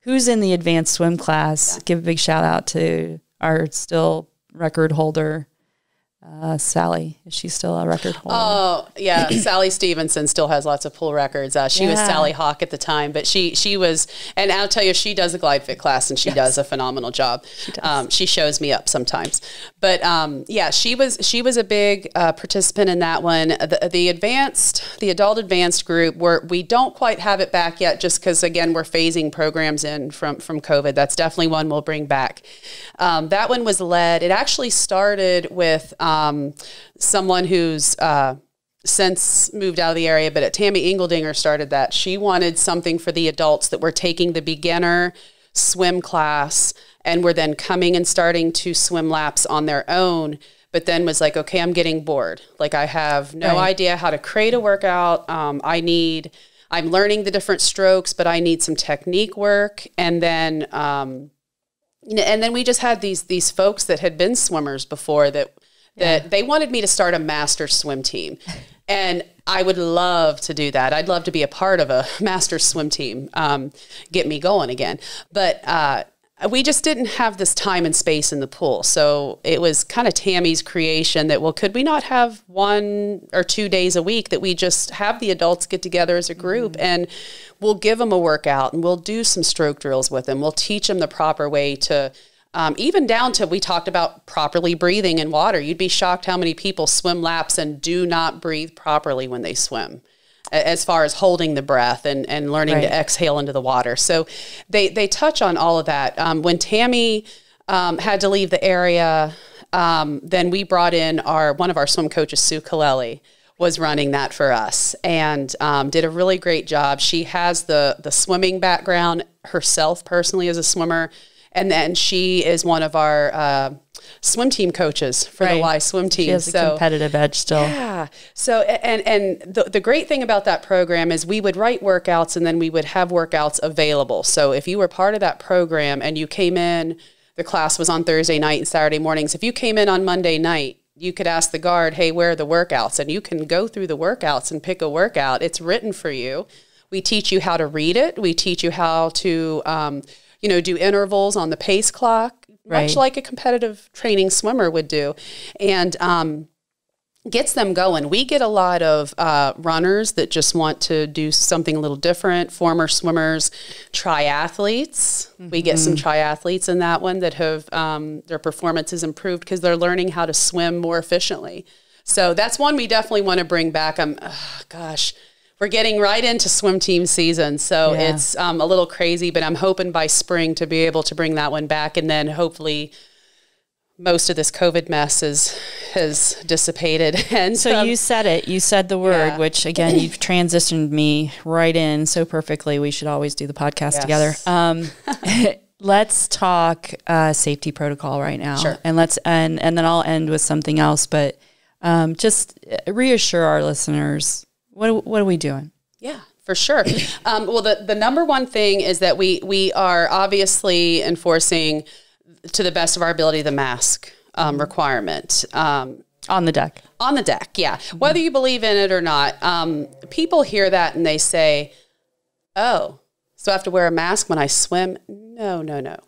A: who's in the advanced swim class. Yeah. Give a big shout out to our still record holder, Sally. Is she still a record holder?
B: Oh, yeah. Sally Stevenson still has lots of pool records. She was Sally Hawk at the time, but she was, and I'll tell you, she does a Glide Fit class, and she does a phenomenal job. She does. She shows me up sometimes. But she was a big participant in that one. The adult advanced group, we don't quite have it back yet, just because, again, we're phasing programs in from COVID. That's definitely one we'll bring back. That one was led, it actually started with someone who's since moved out of the area, but Tammy Engeldinger started that. She wanted something for the adults that were taking the beginner swim class and were then coming and starting to swim laps on their own, but then was like, okay, I'm getting bored. Like, I have no idea how to create a workout. I'm learning the different strokes, but I need some technique work. And then we just had these folks that had been swimmers before that they wanted me to start a master swim team. And I would love to do that. I'd love to be a part of a master swim team, get me going again. But we just didn't have this time and space in the pool. So it was kind of Tammy's creation that, well, could we not have 1 or 2 days a week that we just have the adults get together as a group and we'll give them a workout and we'll do some stroke drills with them. We'll teach them the proper way to, even down to, we talked about properly breathing in water. You'd be shocked how many people swim laps and do not breathe properly when they swim, as far as holding the breath and learning to exhale into the water. So they touch on all of that. When Tammy had to leave the area, then we brought in one of our swim coaches, Sue Kaleli. was running that for us, and did a really great job. She has the swimming background herself personally as a swimmer, and then she is one of our swim team coaches for the Y swim team.
A: She has a competitive edge still.
B: Yeah. So, and the great thing about that program is we would write workouts and then we would have workouts available. So if you were part of that program and you came in, the class was on Thursday night and Saturday mornings. If you came in on Monday night, you could ask the guard, hey, where are the workouts? And you can go through the workouts and pick a workout. It's written for you. We teach you how to read it. We teach you how to, do intervals on the pace clock, much like a competitive training swimmer would do. And gets them going. We get a lot of runners that just want to do something a little different, former swimmers, triathletes. Mm-hmm. We get some triathletes in that one that have their performance has improved because they're learning how to swim more efficiently. So that's one we definitely want to bring back. We're getting right into swim team season. So it's a little crazy, but I'm hoping by spring to be able to bring that one back, and then hopefully most of this COVID mess has dissipated. And
A: so you said it. You said the word, which again, you've transitioned me right in so perfectly. We should always do the podcast together. Let's talk safety protocol right now.
B: Sure.
A: And and then I'll end with something else. But just reassure our listeners, what are we doing?
B: Yeah. For sure. Well, the number one thing is that we are obviously enforcing, to the best of our ability, the mask requirement.
A: On the deck.
B: On the deck, yeah. Mm-hmm. Whether you believe in it or not, people hear that and they say, oh, so I have to wear a mask when I swim? No.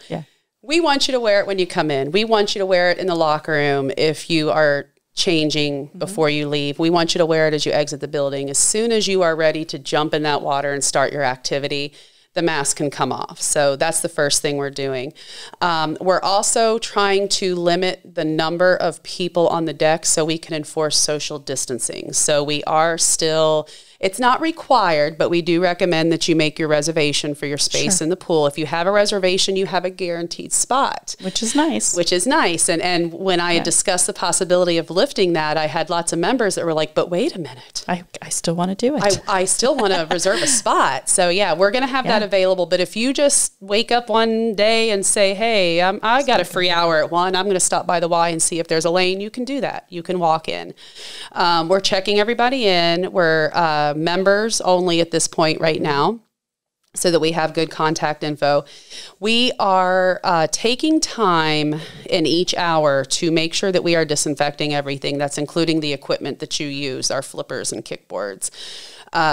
A: Yeah.
B: We want you to wear it when you come in. We want you to wear it in the locker room if you are changing before you leave. We want you to wear it as you exit the building. As soon as you are ready to jump in that water and start your activity, the mask can come off. So that's the first thing we're doing. We're also trying to limit the number of people on the deck so we can enforce social distancing. So we are still, it's not required, but we do recommend that you make your reservation for your space in the pool. If you have a reservation, you have a guaranteed spot.
A: Which is nice. And
B: when I discussed the possibility of lifting that, I had lots of members that were like, but wait a minute.
A: I still want to do it.
B: I still want to reserve a spot. So we're going to have that available. But if you just wake up one day and say, hey, I got a free hour at 1, I'm going to stop by the Y and see if there's a lane, you can do that. You can walk in. We're checking everybody in. We're members only at this point right now, so that we have good contact info. We are taking time in each hour to make sure that we are disinfecting everything. That's including the equipment that you use, our flippers and kickboards.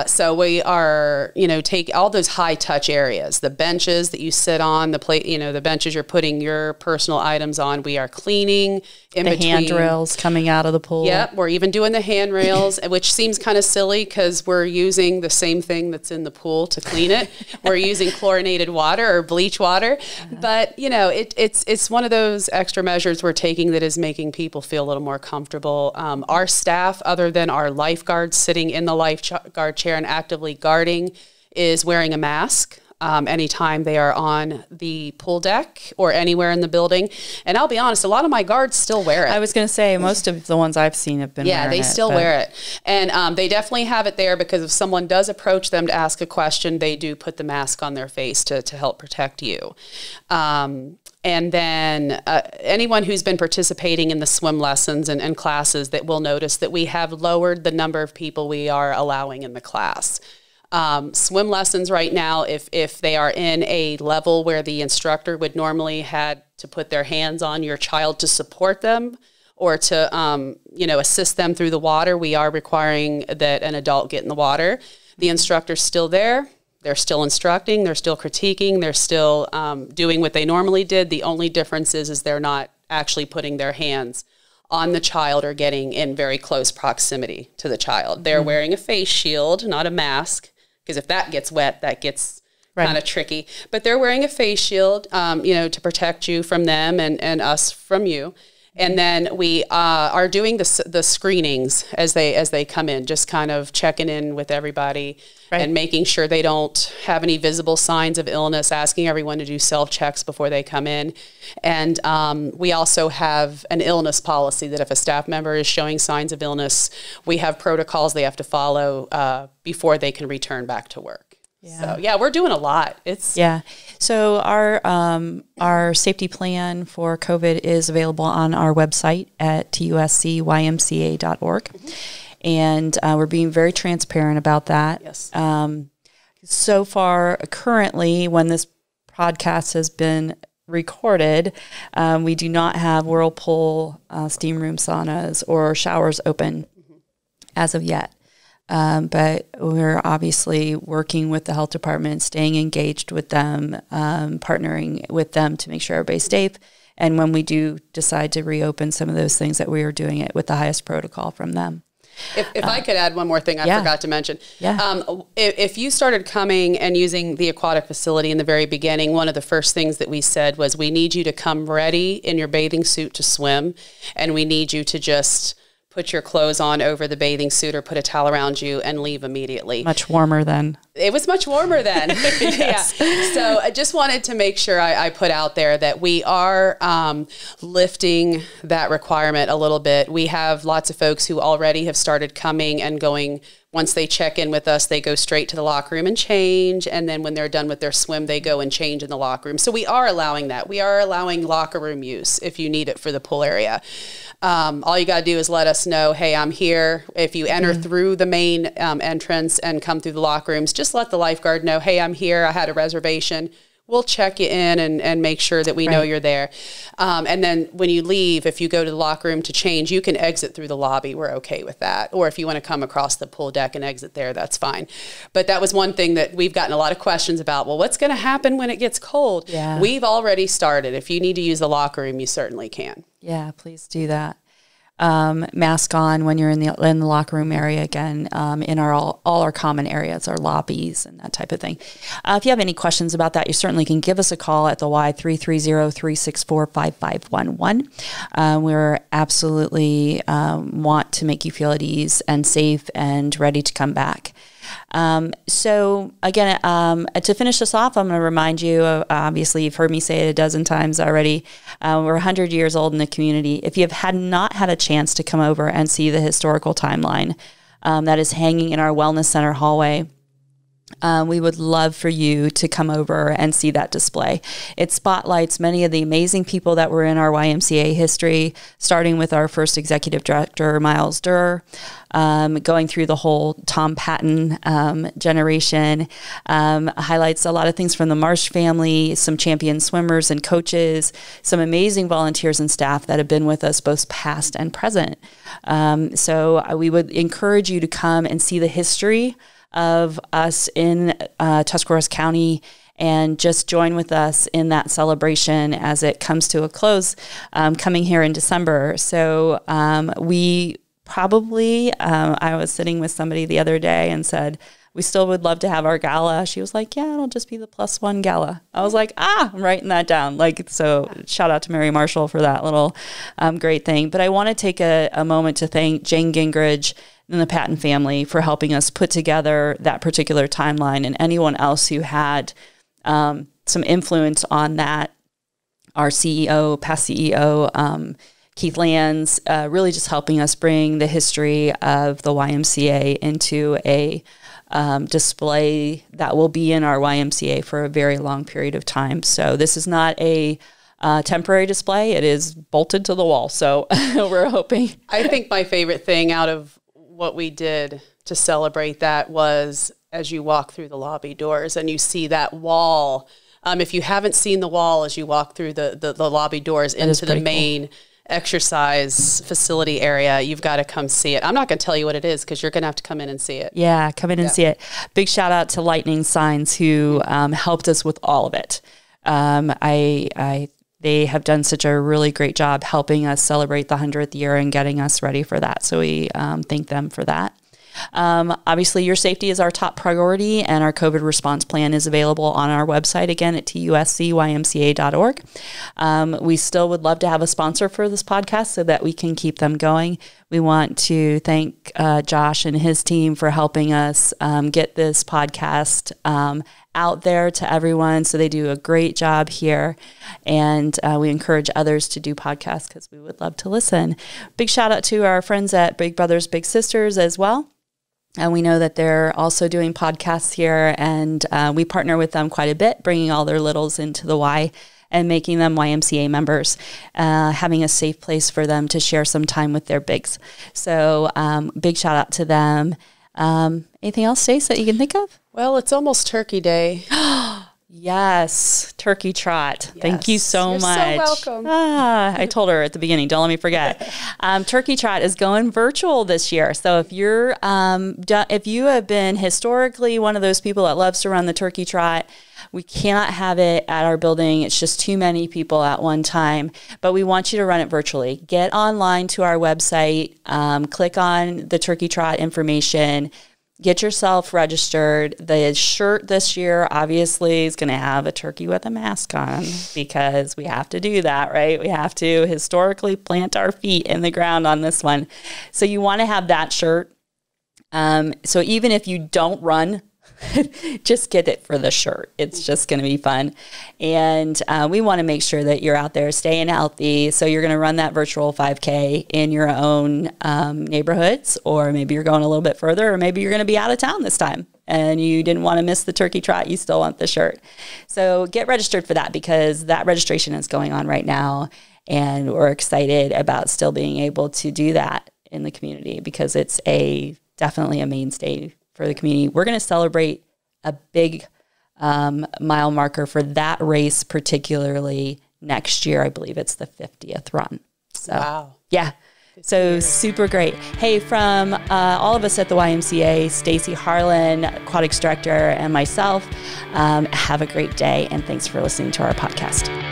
B: So we are, take all those high touch areas, the benches that you sit on, the benches you're putting your personal items on. We are cleaning in between.
A: The handrails coming out of the pool.
B: Yep. We're even doing the handrails, which seems kind of silly because we're using the same thing that's in the pool to clean it. We're using chlorinated water or bleach water, but it's one of those extra measures we're taking that is making people feel a little more comfortable. Our staff, other than our lifeguards sitting in the lifeguard chair and actively guarding, is wearing a mask anytime they are on the pool deck or anywhere in the building. And I'll be honest, a lot of my guards still wear it.
A: I was going to say, most of the ones I've seen have been wearing it.
B: Yeah, they still wear it. And they definitely have it there because if someone does approach them to ask a question, they do put the mask on their face to help protect you. And then anyone who's been participating in the swim lessons and classes that will notice that we have lowered the number of people we are allowing in the class. Swim lessons right now, if they are in a level where the instructor would normally had to put their hands on your child to support them or to, assist them through the water, we are requiring that an adult get in the water. The instructor's still there. They're still instructing. They're still critiquing. They're still doing what they normally did. The only difference is they're not actually putting their hands on the child or getting in very close proximity to the child. They're wearing a face shield, not a mask. Because if that gets wet, that gets kind of tricky. But they're wearing a face shield, to protect you from them and us from you. And then we are doing the screenings as they come in, just kind of checking in with everybody and making sure they don't have any visible signs of illness, asking everyone to do self-checks before they come in. And we also have an illness policy that if a staff member is showing signs of illness, we have protocols they have to follow before they can return back to work. So yeah, we're doing a lot.
A: So our safety plan for COVID is available on our website at tuscymca.org. And we're being very transparent about that.
B: Yes.
A: So far, currently, when this podcast has been recorded, we do not have whirlpool, steam room saunas, or showers open as of yet. But we're obviously working with the health department, staying engaged with them, partnering with them to make sure everybody's safe. And when we do decide to reopen some of those things, that we are doing it with the highest protocol from them.
B: If I could add one more thing I forgot to mention. If you started coming and using the aquatic facility in the very beginning, one of the first things that we said was, we need you to come ready in your bathing suit to swim, and we need you to just put your clothes on over the bathing suit or put a towel around you and leave immediately.
A: Much warmer then.
B: It was much warmer then.
A: Yes.
B: So I just wanted to make sure I put out there that we are lifting that requirement a little bit. We have lots of folks who already have started coming and going. Once they check in with us, they go straight to the locker room and change. And then when they're done with their swim, they go and change in the locker room. So we are allowing that. We are allowing locker room use if you need it for the pool area. All you got to do is let us know, hey, I'm here. If you enter through the main entrance and come through the locker rooms, just let the lifeguard know, hey, I'm here. I had a reservation. We'll check you in and make sure that we know you're there. And then when you leave, if you go to the locker room to change, you can exit through the lobby. We're okay with that. Or if you want to come across the pool deck and exit there, that's fine. But that was one thing that we've gotten a lot of questions about. Well, what's going to happen when it gets cold?
A: Yeah.
B: We've already started. If you need to use the locker room, you certainly can.
A: Yeah, please do that. Mask on when you're in the locker room area again, in all our common areas, our lobbies and that type of thing. If you have any questions about that, you certainly can give us a call at the Y 330-364-5511. We're absolutely want to make you feel at ease and safe and ready to come back. So again, to finish this off, I'm going to remind you, obviously you've heard me say it a dozen times already. We're 100 years old in the community. If you have not had a chance to come over and see the historical timeline, that is hanging in our wellness center hallway, we would love for you to come over and see that display. It spotlights many of the amazing people that were in our YMCA history, starting with our first executive director, Miles Durr, going through the whole Tom Patton generation, highlights a lot of things from the Marsh family, some champion swimmers and coaches, some amazing volunteers and staff that have been with us both past and present. So we would encourage you to come and see the history of us in Tuscarawas County and just join with us in that celebration as it comes to a close, coming here in December. So we probably, I was sitting with somebody the other day and said, we still would love to have our gala. She was like, yeah, it'll just be the +1 gala. I was like, I'm writing that down. So shout out to Mary Marshall for that little great thing. But I want to take a moment to thank Jane Gingrich and the Patton family for helping us put together that particular timeline, and anyone else who had some influence on that. Our CEO, past CEO, Keith Lands, really just helping us bring the history of the YMCA into a display that will be in our YMCA for a very long period of time. So this is not a temporary display. It is bolted to the wall. So we're hoping.
B: I think my favorite thing out of what we did to celebrate that was as you walk through the lobby doors and you see that wall. If you haven't seen the wall as you walk through the lobby doors into the main exercise facility area, you've got to come see it. I'm not going to tell you what it is because you're going to have to come in and see it.
A: Yeah, come in and see it. Big shout out to Lightning Signs who helped us with all of it. They have done such a really great job helping us celebrate the 100th year and getting us ready for that. So we thank them for that. Obviously, your safety is our top priority, and our COVID response plan is available on our website, again, at tuscymca.org. We still would love to have a sponsor for this podcast so that we can keep them going. We want to thank Josh and his team for helping us get this podcast out there to everyone. So they do a great job here. And we encourage others to do podcasts because we would love to listen. Big shout out to our friends at Big Brothers Big Sisters as well. And we know that they're also doing podcasts here. And we partner with them quite a bit, bringing all their littles into the Y and making them YMCA members, having a safe place for them to share some time with their bigs. So big shout out to them. Anything else, Stace, that you can think of?
B: Well, it's almost Turkey Day.
A: Yes, turkey trot.
B: Yes.
A: Thank you so
B: You're
A: much.
B: So welcome.
A: I told her at the beginning, don't let me forget. Turkey trot is going virtual this year. So if you're, if you have been historically one of those people that loves to run the turkey trot, we cannot have it at our building. It's just too many people at one time, but we want you to run it virtually. Get online to our website, click on the turkey trot information, get yourself registered. The shirt this year obviously is going to have a turkey with a mask on because we have to do that, right? We have to historically plant our feet in the ground on this one. So you want to have that shirt. So even if you don't run, just get it for the shirt. It's just going to be fun. And we want to make sure that you're out there staying healthy. So you're going to run that virtual 5K in your own neighborhoods, or maybe you're going a little bit further, or maybe you're going to be out of town this time and you didn't want to miss the turkey trot. You still want the shirt. So get registered for that because that registration is going on right now. And we're excited about still being able to do that in the community because it's definitely a mainstay for the community. We're going to celebrate a big mile marker for that race, particularly next year. I believe it's the 50th run. So,
B: wow.
A: Yeah. So super great. Hey, from all of us at the YMCA, Stacy, Harlan, Aquatics Director, and myself, have a great day. And thanks for listening to our podcast.